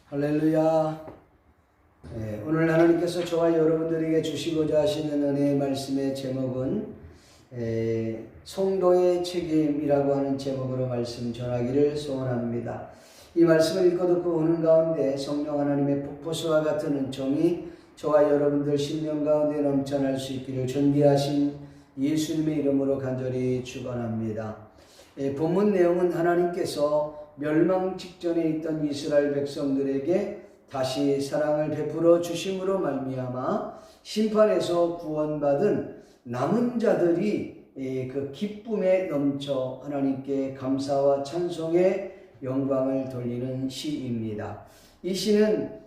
할렐루야. 오늘 하나님께서 저와 여러분들에게 주시고자 하시는 은혜의 말씀의 제목은 성도의 책임이라고 하는 제목으로 말씀 전하기를 소원합니다. 이 말씀을 읽고 듣고 오는 가운데 성령 하나님의 폭포수와 같은 은총이 저와 여러분들 심령 가운데 넘쳐날 수 있기를 존귀하신 예수님의 이름으로 간절히 축원합니다. 본문 내용은 하나님께서 멸망 직전에 있던 이스라엘 백성들에게 다시 사랑을 베풀어 주심으로 말미암아 심판에서 구원받은 남은 자들이 그 기쁨에 넘쳐 하나님께 감사와 찬송의 영광을 돌리는 시입니다. 이 시는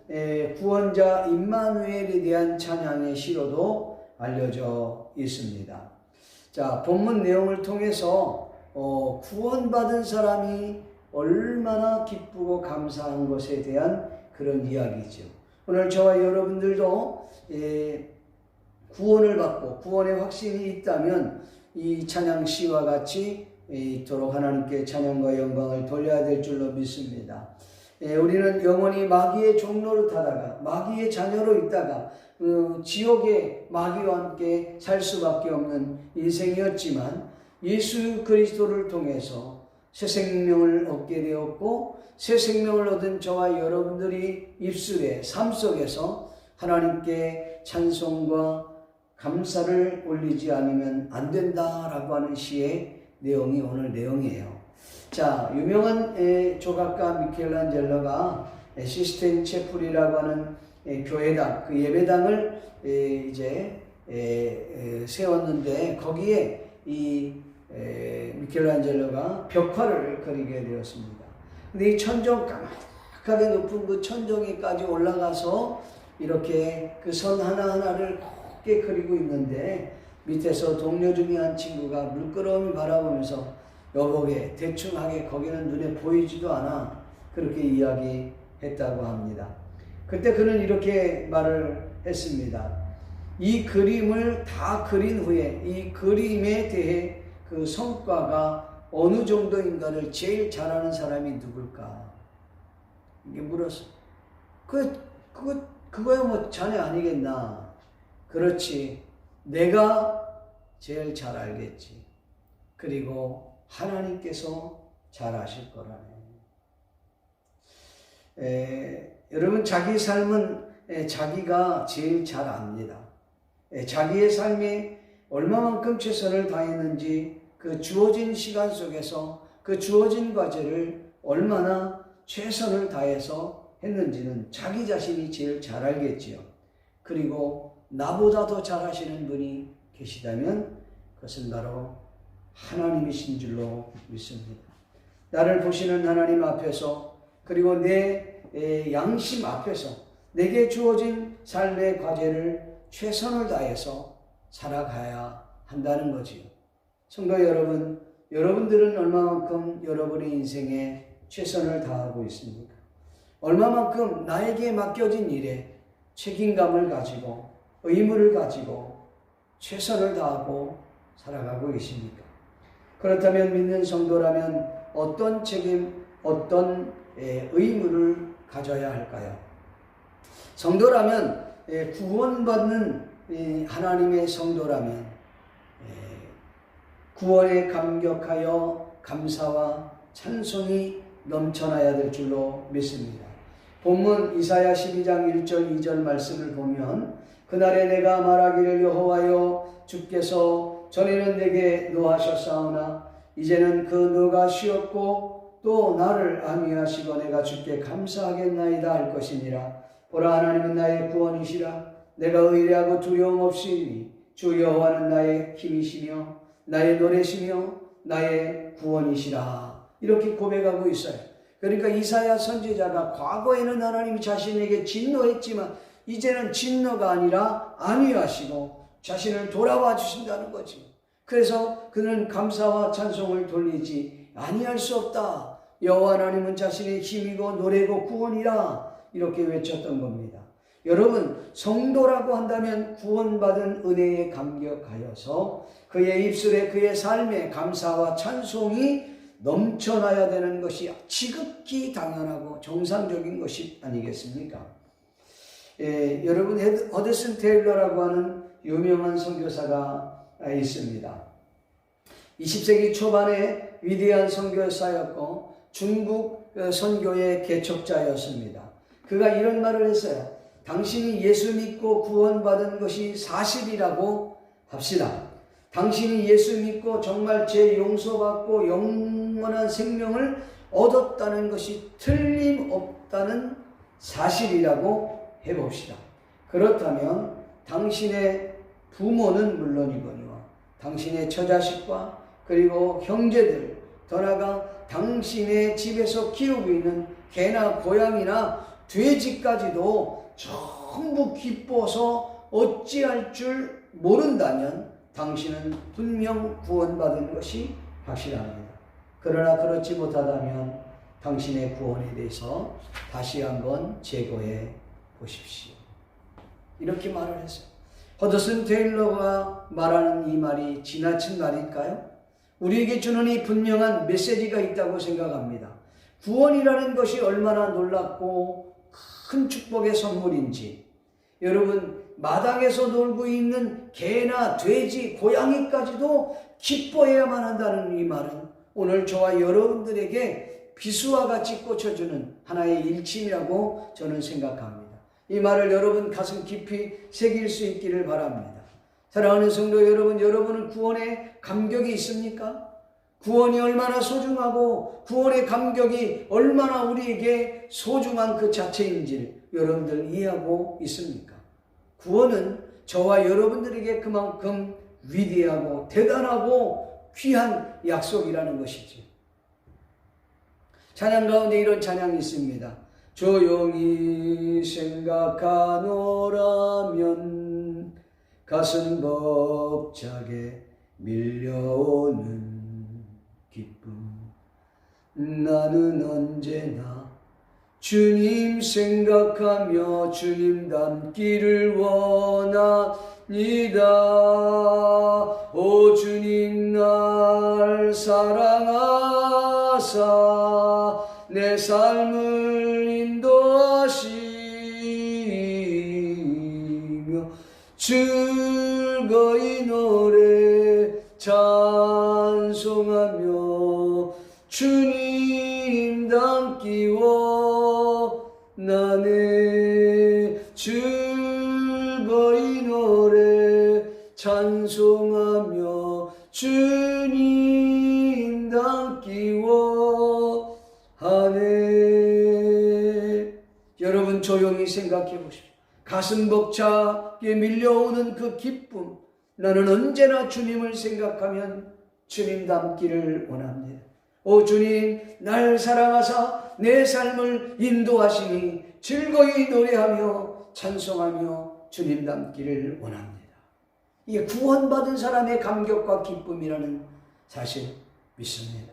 구원자 임마누엘에 대한 찬양의 시로도 알려져 있습니다. 자, 본문 내용을 통해서 구원받은 사람이 얼마나 기쁘고 감사한 것에 대한 그런 이야기죠. 오늘 저와 여러분들도 구원을 받고 구원의 확신이 있다면 이 찬양 시와 같이 이토록 하나님께 찬양과 영광을 돌려야 될 줄로 믿습니다. 우리는 영원히 마귀의 종로를 타다가 마귀의 자녀로 있다가 지옥의 마귀와 함께 살 수밖에 없는 인생이었지만 예수 그리스도를 통해서 새 생명을 얻게 되었고 새 생명을 얻은 저와 여러분들이 입술의 삶 속에서 하나님께 찬송과 감사를 올리지 않으면 안 된다라고 하는 시의 내용이 오늘 내용이에요. 자, 유명한 조각가 미켈란젤로가 시스텐 채플이라고 하는 교회당, 그 예배당을 이제 세웠는데 거기에 이 미켈란젤로가 벽화를 그리게 되었습니다. 근데 이 천정 까맣게 높은 그 천정에까지 올라가서 이렇게 그 선 하나하나를 곱게 그리고 있는데 밑에서 동료 중에 한 친구가 물끄러미 바라보면서 여보게 대충하게 거기는 눈에 보이지도 않아 그렇게 이야기했다고 합니다. 그때 그는 이렇게 말을 했습니다. 이 그림을 다 그린 후에 이 그림에 대해 그 성과가 어느 정도인가를 제일 잘하는 사람이 누굴까? 이게 물었어. 그거야 뭐 자네 아니겠나? 그렇지. 내가 제일 잘 알겠지. 그리고 하나님께서 잘 아실 거라네. 여러분 자기 삶은 자기가 제일 잘 압니다. 자기의 삶에 얼마만큼 최선을 다했는지 그 주어진 시간 속에서 그 주어진 과제를 얼마나 최선을 다해서 했는지는 자기 자신이 제일 잘 알겠지요. 그리고 나보다 더 잘하시는 분이 계시다면 그것은 바로 하나님이신 줄로 믿습니다. 나를 보시는 하나님 앞에서 그리고 내 양심 앞에서 내게 주어진 삶의 과제를 최선을 다해서 살아가야 한다는 거지요. 성도 여러분, 여러분들은 얼마만큼 여러분의 인생에 최선을 다하고 있습니까? 얼마만큼 나에게 맡겨진 일에 책임감을 가지고 의무를 가지고 최선을 다하고 살아가고 계십니까? 그렇다면 믿는 성도라면 어떤 책임, 어떤 의무를 가져야 할까요? 성도라면 구원받는 하나님의 성도라면 구원에 감격하여 감사와 찬송이 넘쳐나야 될 줄로 믿습니다. 본문 이사야 12장 1절 2절 말씀을 보면 그날에 내가 말하기를 여호와여 주께서 전에는 내게 노하셨사오나 이제는 그 노가 쉬었고 또 나를 안위하시고 내가 주께 감사하겠나이다 할 것이니라. 보라 하나님은 나의 구원이시라. 내가 의뢰하고 두려움 없이니 주 여호와는 나의 힘이시며 나의 노래시며 나의 구원이시라. 이렇게 고백하고 있어요. 그러니까 이사야 선지자가 과거에는 하나님이 자신에게 진노했지만 이제는 진노가 아니라 안위하시고 자신을 돌아와 주신다는 거지. 그래서 그는 감사와 찬송을 돌리지 아니할 수 없다. 여호와 하나님은 자신의 힘이고 노래고 구원이라 이렇게 외쳤던 겁니다. 여러분, 성도라고 한다면 구원받은 은혜에 감격하여서 그의 입술에 그의 삶에 감사와 찬송이 넘쳐나야 되는 것이 지극히 당연하고 정상적인 것이 아니겠습니까? 여러분, 허드슨 테일러라고 하는 유명한 선교사가 있습니다. 20세기 초반에 위대한 선교사였고 중국 선교의 개척자였습니다. 그가 이런 말을 했어요. 당신이 예수 믿고 구원받은 것이 사실이라고 합시다. 당신이 예수 믿고 정말 죄 용서받고 영원한 생명을 얻었다는 것이 틀림없다는 사실이라고 해봅시다. 그렇다면 당신의 부모는 물론이거니와 당신의 처자식과 그리고 형제들, 더 나아가 당신의 집에서 키우고 있는 개나 고양이나 돼지까지도 전부 기뻐서 어찌할 줄 모른다면 당신은 분명 구원받은 것이 확실합니다. 그러나 그렇지 못하다면 당신의 구원에 대해서 다시 한번 재고해 보십시오. 이렇게 말을 했어요. 허드슨 테일러가 말하는 이 말이 지나친 말일까요? 우리에게 주는 이 분명한 메시지가 있다고 생각합니다. 구원이라는 것이 얼마나 놀랍고 큰 축복의 선물인지, 여러분, 마당에서 놀고 있는 개나 돼지, 고양이까지도 기뻐해야만 한다는 이 말은 오늘 저와 여러분들에게 비수와 같이 꽂혀주는 하나의 일침이라고 저는 생각합니다. 이 말을 여러분 가슴 깊이 새길 수 있기를 바랍니다. 사랑하는 성도 여러분, 여러분은 구원의 감격이 있습니까? 구원이 얼마나 소중하고 구원의 감격이 얼마나 우리에게 소중한 그 자체인지를 여러분들 이해하고 있습니까? 구원은 저와 여러분들에게 그만큼 위대하고 대단하고 귀한 약속이라는 것이지. 찬양 가운데 이런 찬양이 있습니다. 조용히 생각하노라면 가슴 벅차게 밀려오는 기쁨. 나는 언제나 주님 생각하며 주님 닮기를 원합니다. 오 주님 날 사랑하사 내 삶을 인도하시며 즐거이 노래 찬송하며 주님 닮기 원하네. 즐거이 노래 찬송하며 주님 닮기 원하네. 여러분 조용히 생각해 보십시오. 가슴 벅차게 밀려오는 그 기쁨. 나는 언제나 주님을 생각하면 주님 닮기를 원합니다. 오 주님, 날 사랑하사 내 삶을 인도하시니 즐거이 노래하며 찬송하며 주님 닮기를 원합니다. 이게 구원받은 사람의 감격과 기쁨이라는 사실 믿습니다.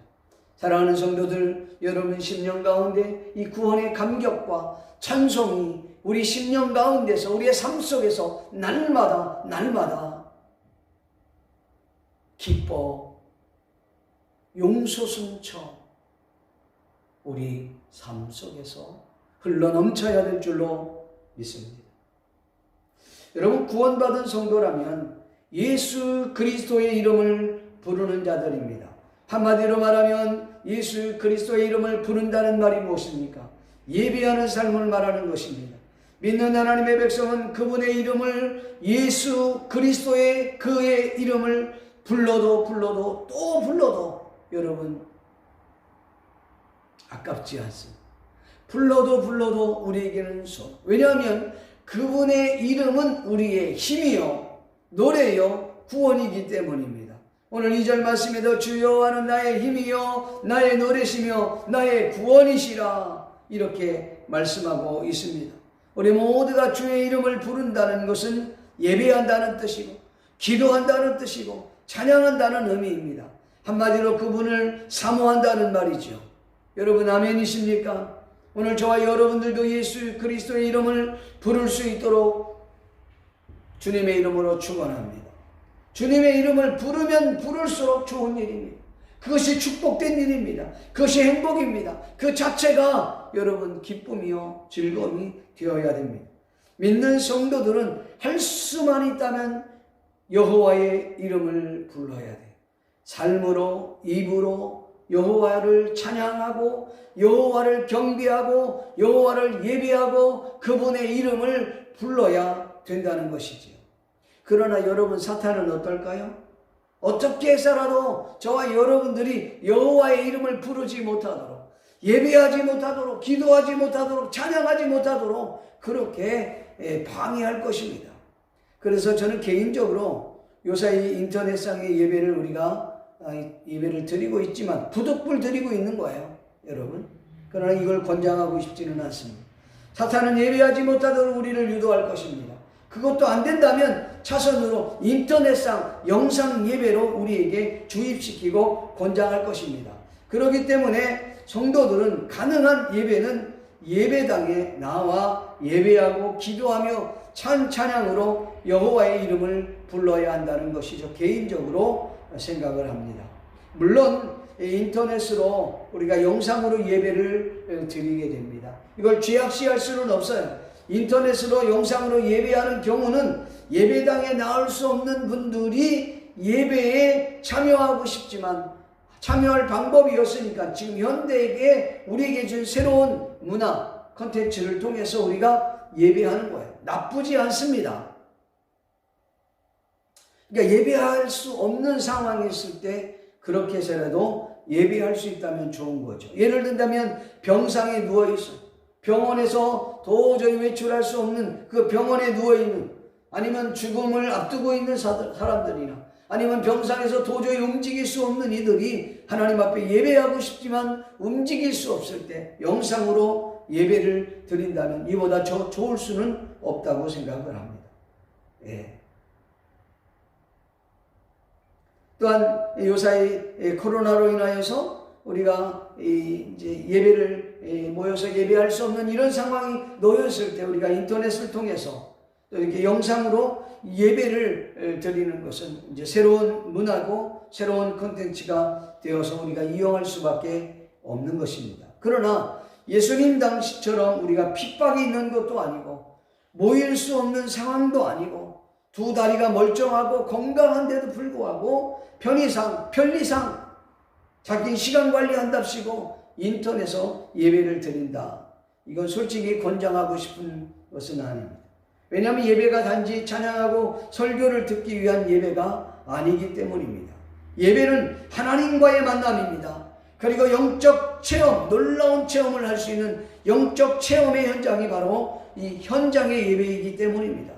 사랑하는 성도들, 여러분 심령 가운데 이 구원의 감격과 찬송이 우리 심령 가운데서 우리의 삶 속에서 날마다 기뻐 용솟음쳐 우리 삶 속에서 흘러넘쳐야 될 줄로 믿습니다. 여러분, 구원받은 성도라면 예수 그리스도의 이름을 부르는 자들입니다. 한마디로 말하면 예수 그리스도의 이름을 부른다는 말이 무엇입니까? 예배하는 삶을 말하는 것입니다. 믿는 하나님의 백성은 그분의 이름을, 예수 그리스도의 그의 이름을 불러도 또 불러도 여러분 아깝지 않습니다. 불러도 우리에게는 왜냐하면 그분의 이름은 우리의 힘이요 노래요 구원이기 때문입니다. 오늘 2절 말씀에도 주여 하는 나의 힘이요 나의 노래시며 나의 구원이시라 이렇게 말씀하고 있습니다. 우리 모두가 주의 이름을 부른다는 것은 예배한다는 뜻이고 기도한다는 뜻이고 찬양한다는 의미입니다. 한마디로 그분을 사모한다는 말이죠. 여러분 아멘이십니까? 오늘 저와 여러분들도 예수 그리스도의 이름을 부를 수 있도록 주님의 이름으로 축원합니다. 주님의 이름을 부르면 부를수록 좋은 일입니다. 그것이 축복된 일입니다. 그것이 행복입니다. 그 자체가 여러분 기쁨이요 즐거움이 되어야 됩니다. 믿는 성도들은 할 수만 있다면 여호와의 이름을 불러야 돼요. 삶으로, 입으로 여호와를 찬양하고 여호와를 경배하고 여호와를 예배하고 그분의 이름을 불러야 된다는 것이지요. 그러나 여러분, 사탄은 어떨까요? 어떻게 해서라도 저와 여러분들이 여호와의 이름을 부르지 못하도록, 예배하지 못하도록, 기도하지 못하도록, 찬양하지 못하도록 그렇게 방해할 것입니다. 그래서 저는 개인적으로 요새 인터넷상의 예배를 우리가 예배를 드리고 있지만 부득불 드리고 있는 거예요, 여러분. 그러나 이걸 권장하고 싶지는 않습니다. 사탄은 예배하지 못하도록 우리를 유도할 것입니다. 그것도 안 된다면 차선으로 인터넷상 영상 예배로 우리에게 주입시키고 권장할 것입니다. 그렇기 때문에 성도들은 가능한 예배는 예배당에 나와 예배하고 기도하며 찬양으로 여호와의 이름을 불러야 한다는 것이죠. 개인적으로 생각을 합니다. 물론 인터넷으로 우리가 영상으로 예배를 드리게 됩니다. 이걸 죄악시할 수는 없어요. 인터넷으로 영상으로 예배하는 경우는 예배당에 나올 수 없는 분들이 예배에 참여하고 싶지만 참여할 방법이었으니까 지금 현대에게 우리에게 준 새로운 문화 콘텐츠를 통해서 우리가 예배하는 거예요. 나쁘지 않습니다. 그러니까 예배할 수 없는 상황이 있을 때 그렇게 해서라도 예배할 수 있다면 좋은 거죠. 예를 든다면 병상에 누워있어요. 병원에서 도저히 외출할 수 없는 그 병원에 누워있는, 아니면 죽음을 앞두고 있는 사람들이나, 아니면 병상에서 도저히 움직일 수 없는 이들이 하나님 앞에 예배하고 싶지만 움직일 수 없을 때 영상으로 예배를 드린다면 이보다 좋을 수는 없다고 생각을 합니다. 예. 또한 요사이 코로나로 인하여서 우리가 이제 예배를 모여서 예배할 수 없는 이런 상황이 놓였을 때 우리가 인터넷을 통해서 또 이렇게 영상으로 예배를 드리는 것은 이제 새로운 문화고 새로운 콘텐츠가 되어서 우리가 이용할 수밖에 없는 것입니다. 그러나 예수님 당시처럼 우리가 핍박이 있는 것도 아니고 모일 수 없는 상황도 아니고 두 다리가 멀쩡하고 건강한데도 불구하고 편리상 자기 시간 관리한답시고 인터넷에서 예배를 드린다. 이건 솔직히 권장하고 싶은 것은 아닙니다. 왜냐하면 예배가 단지 찬양하고 설교를 듣기 위한 예배가 아니기 때문입니다. 예배는 하나님과의 만남입니다. 그리고 영적 체험, 놀라운 체험을 할 수 있는 영적 체험의 현장이 바로 이 현장의 예배이기 때문입니다.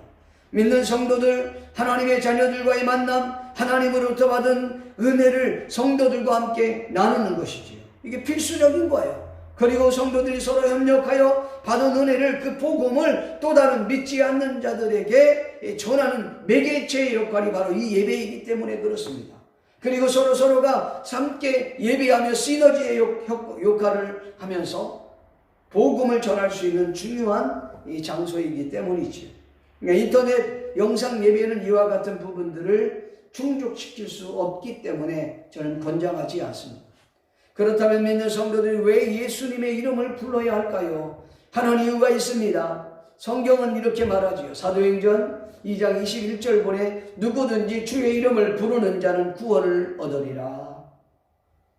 믿는 성도들, 하나님의 자녀들과의 만남, 하나님으로부터 받은 은혜를 성도들과 함께 나누는 것이지요. 이게 필수적인 거예요. 그리고 성도들이 서로 협력하여 받은 은혜를, 그 복음을 또 다른 믿지 않는 자들에게 전하는 매개체의 역할이 바로 이 예배이기 때문에 그렇습니다. 그리고 서로가 함께 예배하며 시너지의 역할을 하면서 복음을 전할 수 있는 중요한 이 장소이기 때문이지요. 그러니까 인터넷 영상 예배는 이와 같은 부분들을 충족시킬 수 없기 때문에 저는 권장하지 않습니다. 그렇다면 믿는 성도들이 왜 예수님의 이름을 불러야 할까요? 하는 이유가 있습니다. 성경은 이렇게 말하지요. 사도행전 2장 21절 보내 누구든지 주의 이름을 부르는 자는 구원을 얻으리라.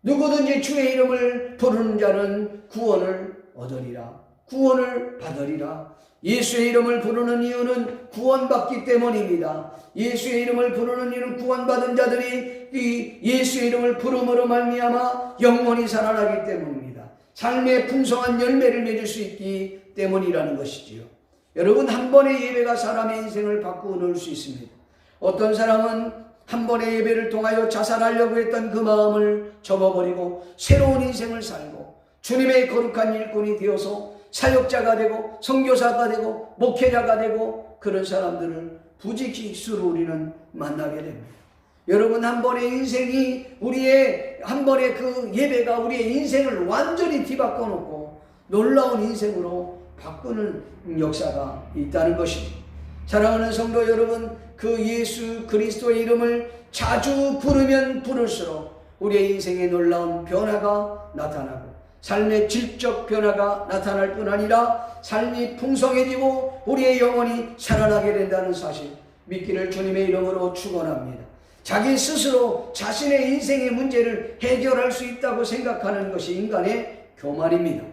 누구든지 주의 이름을 부르는 자는 구원을 얻으리라. 구원을 받으리라. 예수의 이름을 부르는 이유는 구원받기 때문입니다. 예수의 이름을 부르는 이유는 구원받은 자들이 이 예수의 이름을 부름으로 말미암아 영원히 살아나기 때문입니다. 삶의 풍성한 열매를 맺을 수 있기 때문이라는 것이지요. 여러분, 한 번의 예배가 사람의 인생을 바꾸어 놓을 수 있습니다. 어떤 사람은 한 번의 예배를 통하여 자살하려고 했던 그 마음을 접어버리고 새로운 인생을 살고 주님의 거룩한 일꾼이 되어서 사역자가 되고 선교사가 되고 목회자가 되고 그런 사람들을 부지기수로 우리는 만나게 됩니다. 여러분, 한 번의 인생이 한 번의 그 예배가 우리의 인생을 완전히 뒤바꿔 놓고 놀라운 인생으로 바꾸는 역사가 있다는 것입니다. 사랑하는 성도 여러분, 그 예수 그리스도의 이름을 자주 부르면 부를수록 우리의 인생에 놀라운 변화가 나타나고 삶의 질적 변화가 나타날 뿐 아니라 삶이 풍성해지고 우리의 영혼이 살아나게 된다는 사실 믿기를 주님의 이름으로 축원합니다. 자기 스스로 자신의 인생의 문제를 해결할 수 있다고 생각하는 것이 인간의 교만입니다.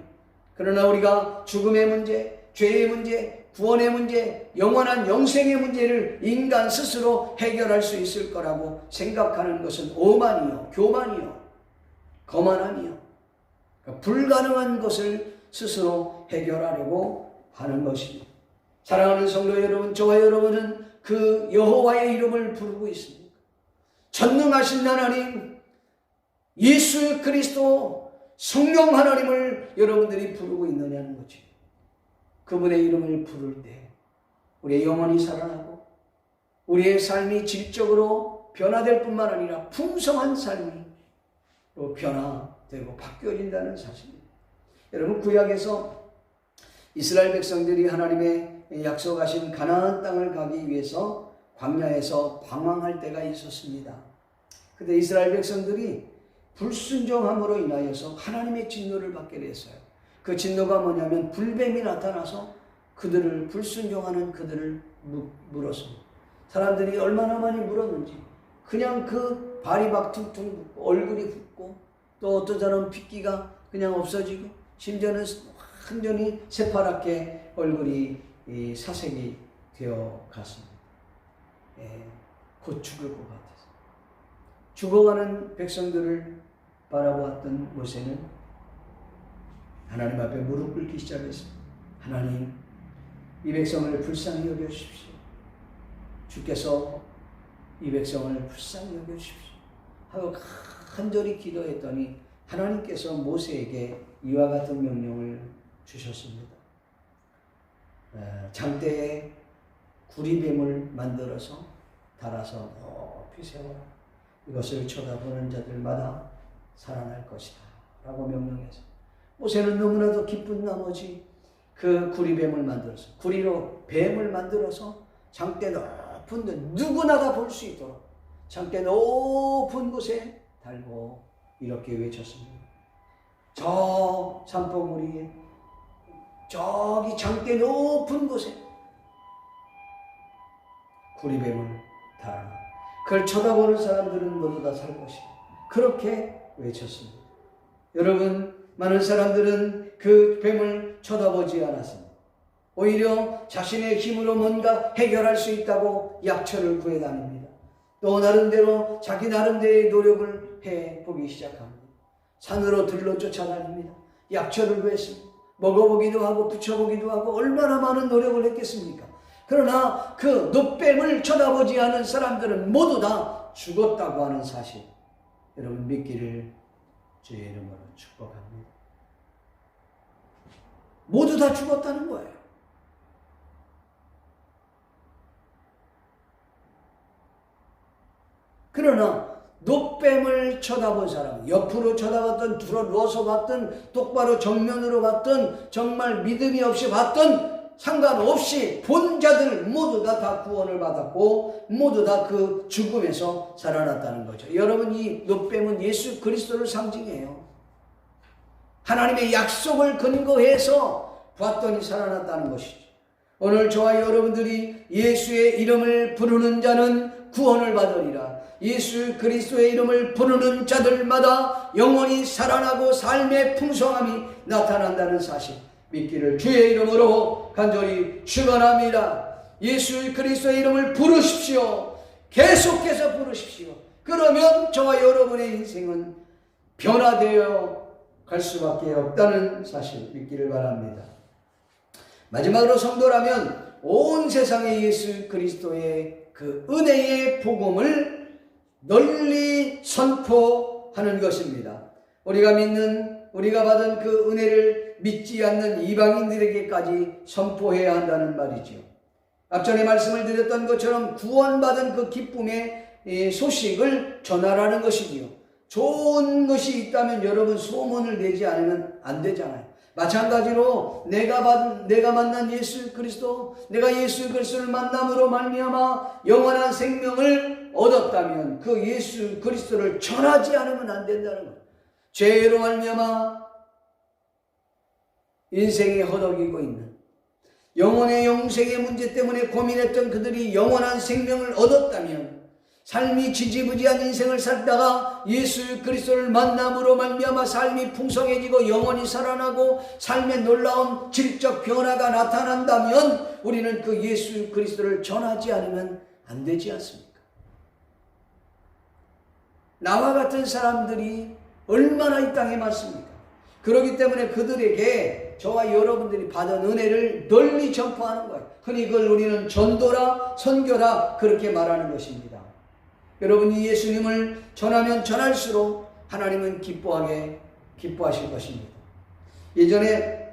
그러나 우리가 죽음의 문제, 죄의 문제, 구원의 문제, 영원한 영생의 문제를 인간 스스로 해결할 수 있을 거라고 생각하는 것은 오만이요, 교만이요, 거만함이요. 그러니까 불가능한 것을 스스로 해결하려고 하는 것입니다. 사랑하는 성도 여러분, 저와 여러분은 그 여호와의 이름을 부르고 있습니다. 전능하신 하나님, 예수 그리스도 성령 하나님을 여러분들이 부르고 있느냐는 거죠. 그분의 이름을 부를 때 우리의 영혼이 살아나고 우리의 삶이 질적으로 변화될 뿐만 아니라 풍성한 삶으로 변화되고 바뀌어진다는 사실입니다. 여러분, 구약에서 이스라엘 백성들이 하나님의 약속하신 가나안 땅을 가기 위해서 광야에서 방황할 때가 있었습니다. 그때 이스라엘 백성들이 불순종함으로 인하여서 하나님의 진노를 받게 됐어요. 그 진노가 뭐냐면 불뱀이 나타나서 그들을 불순종하는 그들을 물었습니다. 사람들이 얼마나 많이 물었는지 그냥 그 발이 막 퉁퉁 붓고 얼굴이 붓고 또 어떤 사람은 핏기가 그냥 없어지고 심지어는 완전히 새파랗게 얼굴이 사색이 되어 갔습니다. 곧 죽을 것 같아서 죽어가는 백성들을 바라보았던 모세는 하나님 앞에 무릎 꿇기 시작했습니다. 하나님, 이 백성을 불쌍히 여겨주십시오. 주께서 이 백성을 불쌍히 여겨주십시오 하고 간절히 기도했더니 하나님께서 모세에게 이와 같은 명령을 주셨습니다. 장대에 구리뱀을 만들어서 달아서 높이 세워라. 이것을 쳐다보는 자들마다 살아날 것이다 라고 명령해서 모세는 너무나도 기쁜 나머지 그 구리뱀을 만들어서 구리로 뱀을 만들어서 장대 높은 데 누구나 다 볼 수 있도록 장대 높은 곳에 달고 이렇게 외쳤습니다. 저 산봉우리 위에 저기 장대 높은 곳에 구리뱀을 달아 그걸 쳐다보는 사람들은 모두 다 살 것이다. 그렇게 외쳤습니다. 여러분, 많은 사람들은 그 뱀을 쳐다보지 않았습니다. 오히려 자신의 힘으로 뭔가 해결할 수 있다고 약초를 구해 다닙니다. 또 나름대로 자기 나름대로의 노력을 해보기 시작합니다. 산으로 들러 쫓아다닙니다. 약초를 구했습니다. 먹어보기도 하고 붙여보기도 하고 얼마나 많은 노력을 했겠습니까? 그러나 그 놋뱀을 쳐다보지 않은 사람들은 모두 다 죽었다고 하는 사실, 여러분 믿기를 주의 이름으로 축복합니다. 모두 다 죽었다는 거예요. 그러나 놋뱀을 쳐다본 사람, 옆으로 쳐다봤던, 들어 누워서 봤던, 똑바로 정면으로 봤던, 정말 믿음이 없이 봤던, 상관없이 본 자들 모두 다 구원을 받았고 모두 다 그 죽음에서 살아났다는 거죠. 여러분, 이 놋뱀은 예수 그리스도를 상징해요. 하나님의 약속을 근거해서 봤더니 살아났다는 것이죠. 오늘 저와 여러분들이 예수의 이름을 부르는 자는 구원을 받으리라. 예수 그리스도의 이름을 부르는 자들마다 영원히 살아나고 삶의 풍성함이 나타난다는 사실 믿기를 주의 이름으로 간절히 축원합니다. 예수 그리스도의 이름을 부르십시오. 계속해서 부르십시오. 그러면 저와 여러분의 인생은 변화되어 갈 수밖에 없다는 사실 믿기를 바랍니다. 마지막으로 성도라면 온 세상에 예수 그리스도의 그 은혜의 복음을 널리 선포하는 것입니다. 우리가 받은 그 은혜를 믿지 않는 이방인들에게까지 선포해야 한다는 말이죠. 앞전에 말씀을 드렸던 것처럼 구원받은 그 기쁨의 소식을 전하라는 것이지요. 좋은 것이 있다면 여러분 소문을 내지 않으면 안 되잖아요. 마찬가지로 내가 만난 예수 그리스도, 내가 예수 그리스도를 만남으로 말미암아 영원한 생명을 얻었다면 그 예수 그리스도를 전하지 않으면 안 된다는 거예요. 죄로 말미암아 인생이 허덕이고 있는, 영혼의 영생의 문제 때문에 고민했던 그들이 영원한 생명을 얻었다면, 삶이 지지부지한 인생을 살다가 예수 그리스도를 만남으로 말미암아 삶이 풍성해지고 영혼이 살아나고 삶의 놀라운 질적 변화가 나타난다면 우리는 그 예수 그리스도를 전하지 않으면 안 되지 않습니까? 나와 같은 사람들이 얼마나 이 땅에 많습니까? 그렇기 때문에 그들에게 저와 여러분들이 받은 은혜를 널리 전파하는 거예요. 흔히 그걸 우리는 전도라 선교라 그렇게 말하는 것입니다. 여러분이 예수님을 전하면 전할수록 하나님은 기뻐하실 것입니다. 예전에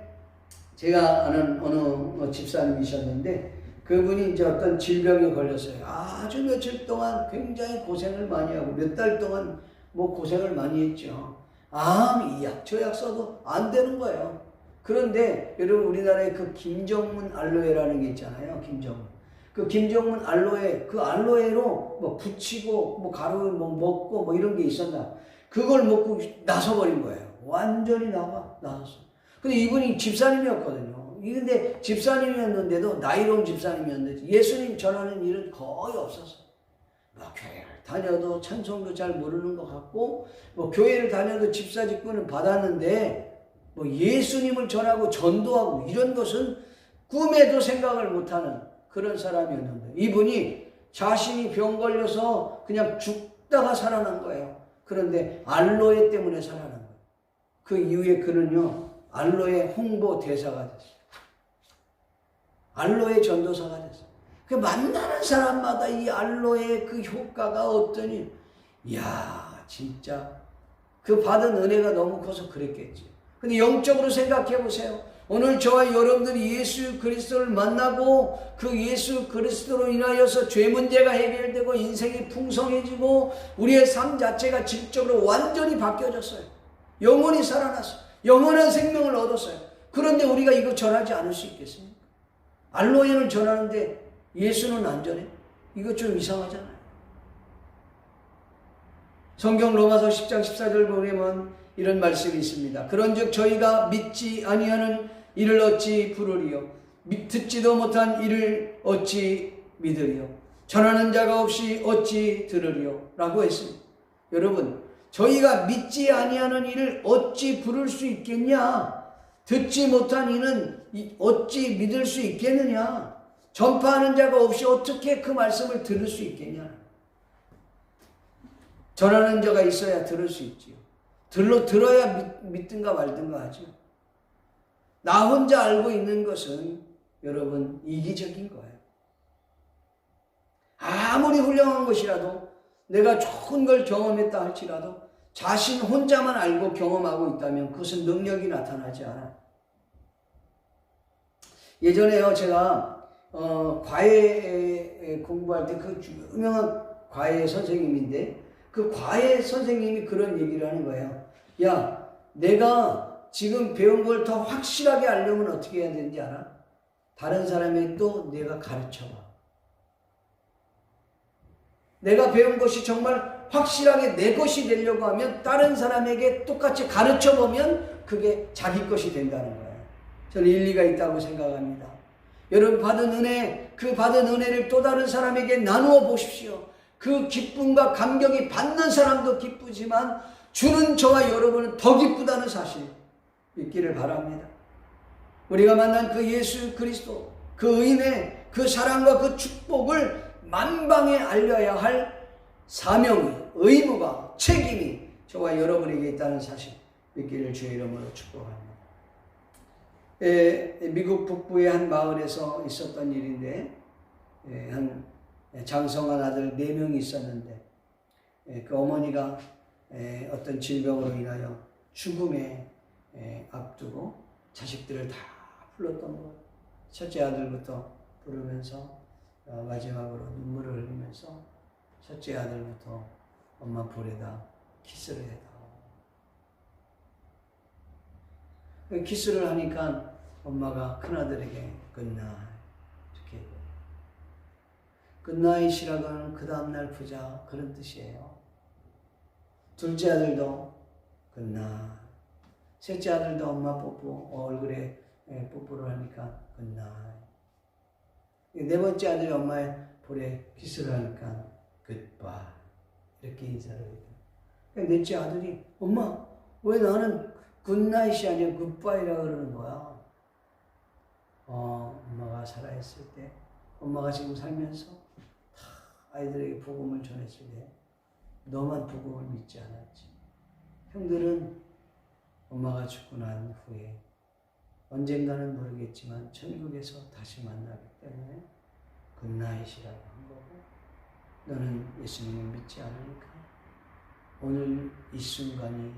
제가 아는 어느 집사님이셨는데 그분이 이제 어떤 질병에 걸렸어요. 아주 며칠 동안 굉장히 고생을 많이 하고 몇 달 동안 고생을 많이 했죠. 이 약 저 약 써도 안 되는 거예요. 그런데 여러분 우리나라에 그 김정문 알로에라는 게 있잖아요. 그 김정문 알로에, 그 알로에로 붙이고 가루 먹고 이런 게 있었나. 그걸 먹고 나서버린 거예요. 완전히 나섰어. 근데 이분이 집사님이었거든요. 근데 집사님이었는데도 나이로운 집사님이었는데 예수님 전하는 일은 거의 없었어요. 교회를 다녀도 찬송도 잘 모르는 것 같고 교회를 다녀도 집사 직분을 받았는데 예수님을 전하고 전도하고 이런 것은 꿈에도 생각을 못하는 그런 사람이었는데 이분이 자신이 병 걸려서 그냥 죽다가 살아난 거예요. 그런데 알로에 때문에 살아난 거예요. 그 이후에 그는요 알로에 홍보 대사가 됐어요. 알로에 전도사가 됐어요. 그 만나는 사람마다 이 알로에 그 효과가 어떠니, 진짜 그 받은 은혜가 너무 커서 그랬겠지. 근데 영적으로 생각해 보세요. 오늘 저와 여러분들이 예수 그리스도를 만나고 그 예수 그리스도로 인하여서 죄 문제가 해결되고 인생이 풍성해지고 우리의 삶 자체가 질적으로 완전히 바뀌어졌어요. 영혼이 살아났어요. 영원한 생명을 얻었어요. 그런데 우리가 이거 전하지 않을 수 있겠습니까? 알로에는 전하는데 예수는 안 전해? 이거 좀 이상하잖아요. 성경 로마서 10장 14절 보면 이런 말씀이 있습니다. 그런즉 저희가 믿지 아니하는 이를 어찌 부르리요? 듣지도 못한 이를 어찌 믿으리요? 전하는 자가 없이 어찌 들으리요? 라고 했습니다. 여러분, 저희가 믿지 아니하는 이를 어찌 부를 수 있겠냐? 듣지 못한 이는 어찌 믿을 수 있겠느냐? 전파하는 자가 없이 어떻게 그 말씀을 들을 수 있겠냐? 전하는 자가 있어야 들을 수 있지요. 들어야 믿든가 말든가 하죠. 나 혼자 알고 있는 것은 여러분 이기적인 거예요. 아무리 훌륭한 것이라도 내가 좋은 걸 경험했다 할지라도 자신 혼자만 알고 경험하고 있다면 그것은 능력이 나타나지 않아요. 예전에요 제가 과외 공부할 때 그 유명한 과외 선생님인데 그 과외 선생님이 그런 얘기를 하는 거예요. 야, 내가 지금 배운 걸 더 확실하게 알려면 어떻게 해야 되는지 알아? 다른 사람에게 또 내가 가르쳐봐. 내가 배운 것이 정말 확실하게 내 것이 되려고 하면 다른 사람에게 똑같이 가르쳐보면 그게 자기 것이 된다는 거예요. 저는 일리가 있다고 생각합니다. 여러분 받은 은혜, 그 받은 은혜를 또 다른 사람에게 나누어 보십시오. 그 기쁨과 감격이 받는 사람도 기쁘지만 주는 저와 여러분은 더 기쁘다는 사실 믿기를 바랍니다. 우리가 만난 그 예수 그리스도, 그 은혜, 그 사랑과 그 축복을 만방에 알려야 할 사명이, 의무가, 책임이 저와 여러분에게 있다는 사실 믿기를 주의 이름으로 축복합니다. 미국 북부의 한 마을에서 있었던 일인데 한 장성한 아들 4명이 있었는데 그 어머니가 어떤 질병으로 인하여 죽음에 앞두고 자식들을 다 불렀던 것. 첫째 아들부터 부르면서 마지막으로 눈물을 흘리면서 첫째 아들부터 엄마 볼에다 키스를 해다. 키스를 하니까 엄마가 큰아들에게 굿나잇 이렇게 얘기해요. 굿나잇이라고는 그 다음날 보자 그런 뜻이에요. 둘째 아들도 굿나잇, 셋째 아들도 엄마 뽀뽀 얼굴에 뽀뽀를 하니까 굿나잇, 네 번째 아들이 엄마의 볼에 키스를 하니까 굿바이 이렇게 인사를 해요. 넷째 아들이 엄마 왜 나는 굿나잇이 아니라 굿바이라고 그러는 거야. 엄마가 살아있을 때, 엄마가 지금 살면서 아이들에게 복음을 전했을 때 너만 복음을 믿지 않았지. 형들은 엄마가 죽고 난 후에 언젠가는 모르겠지만 천국에서 다시 만나기 때문에 굿나잇이라고 한 거고, 너는 예수님을 믿지 않으니까 오늘 이 순간이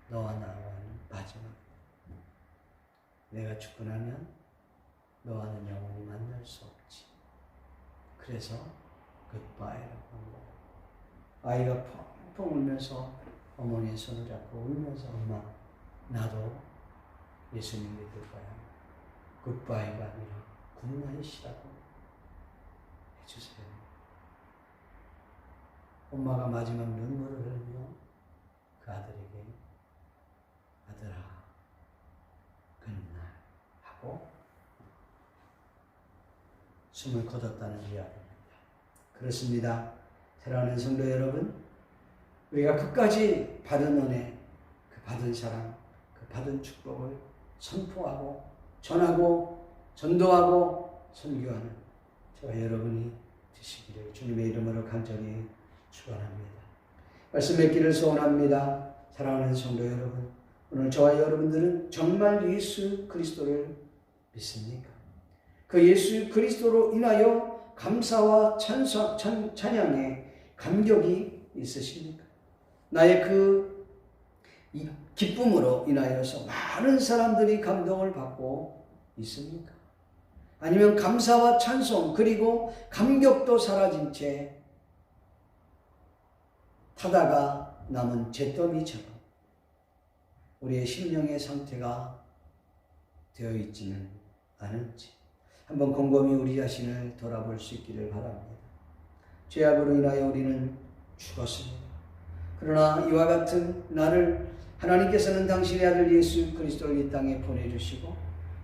너와 나와는 마지막이다. 내가 죽고 나면 너와는 영원히 만날 수 없지. 그래서 굿바이라고 한 거야. 아이가 펑펑 울면서 어머니의 손을 잡고 울면서 엄마 나도 예수님 믿을 거야. 굿바이가 아니라 굿나잇이라고 해주세요. 엄마가 마지막 눈물을 흘리며 그 아들에게 아들아 굿나잇 하고 숨을 거뒀다는 이야기입니다. 그렇습니다. 사랑하는 성도 여러분, 우리가 끝까지 받은 은혜, 그 받은 사랑, 그 받은 축복을 선포하고 전하고 전도하고 선교하는 저와 여러분이 되시기를 주님의 이름으로 간절히 축원합니다. 말씀 맺기를 소원합니다. 사랑하는 성도 여러분, 오늘 저와 여러분들은 정말 예수 그리스도를 믿습니까? 그 예수 그리스도로 인하여 감사와 찬양에 감격이 있으십니까? 나의 그 기쁨으로 인하여서 많은 사람들이 감동을 받고 있습니까? 아니면 감사와 찬송 그리고 감격도 사라진 채 타다가 남은 잿더미처럼 우리의 심령의 상태가 되어 있지는 않은지 한번 곰곰이 우리 자신을 돌아볼 수 있기를 바랍니다. 죄악으로 인하여 우리는 죽었습니다. 그러나 이와 같은 나를 하나님께서는 당신의 아들 예수 그리스도를 이 땅에 보내주시고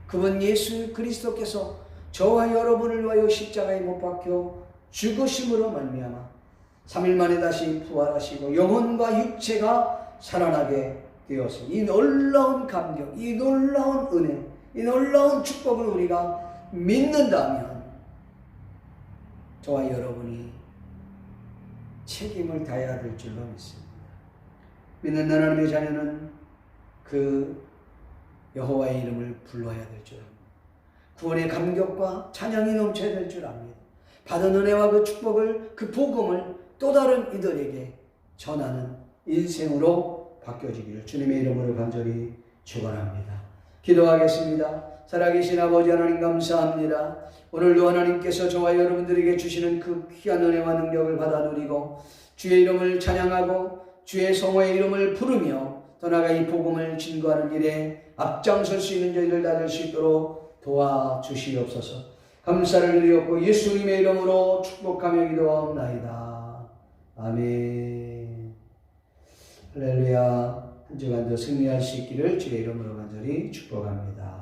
그분 예수 그리스도께서 저와 여러분을 위하여 십자가에 못 박혀 죽으심으로 말미암아 3일 만에 다시 부활하시고 영혼과 육체가 살아나게 되었습니다. 이 놀라운 감격, 이 놀라운 은혜, 이 놀라운 축복을 우리가 믿는다면 저와 여러분이 책임을 다해야 될 줄로 믿습니다. 믿는 하나님의 자녀는 그 여호와의 이름을 불러야 될 줄 압니다. 구원의 감격과 찬양이 넘쳐야 될 줄 압니다. 받은 은혜와 그 축복을, 그 복음을 또 다른 이들에게 전하는 인생으로 바뀌어지기를 주님의 이름으로 간절히 축원합니다. 기도하겠습니다. 살아계신 아버지 하나님 감사합니다. 오늘도 하나님께서 저와 여러분들에게 주시는 그 귀한 은혜와 능력을 받아 누리고 주의 이름을 찬양하고 주의 성호의 이름을 부르며 더 나아가 이 복음을 증거하는 일에 앞장설 수 있는 저희들 다 될 수 있도록 도와주시옵소서. 감사를 드리옵고 예수님의 이름으로 축복하며 기도하옵나이다. 아멘. 할렐루야. 한 주간도 승리할 수 있기를 주의 이름으로 간절히 축복합니다.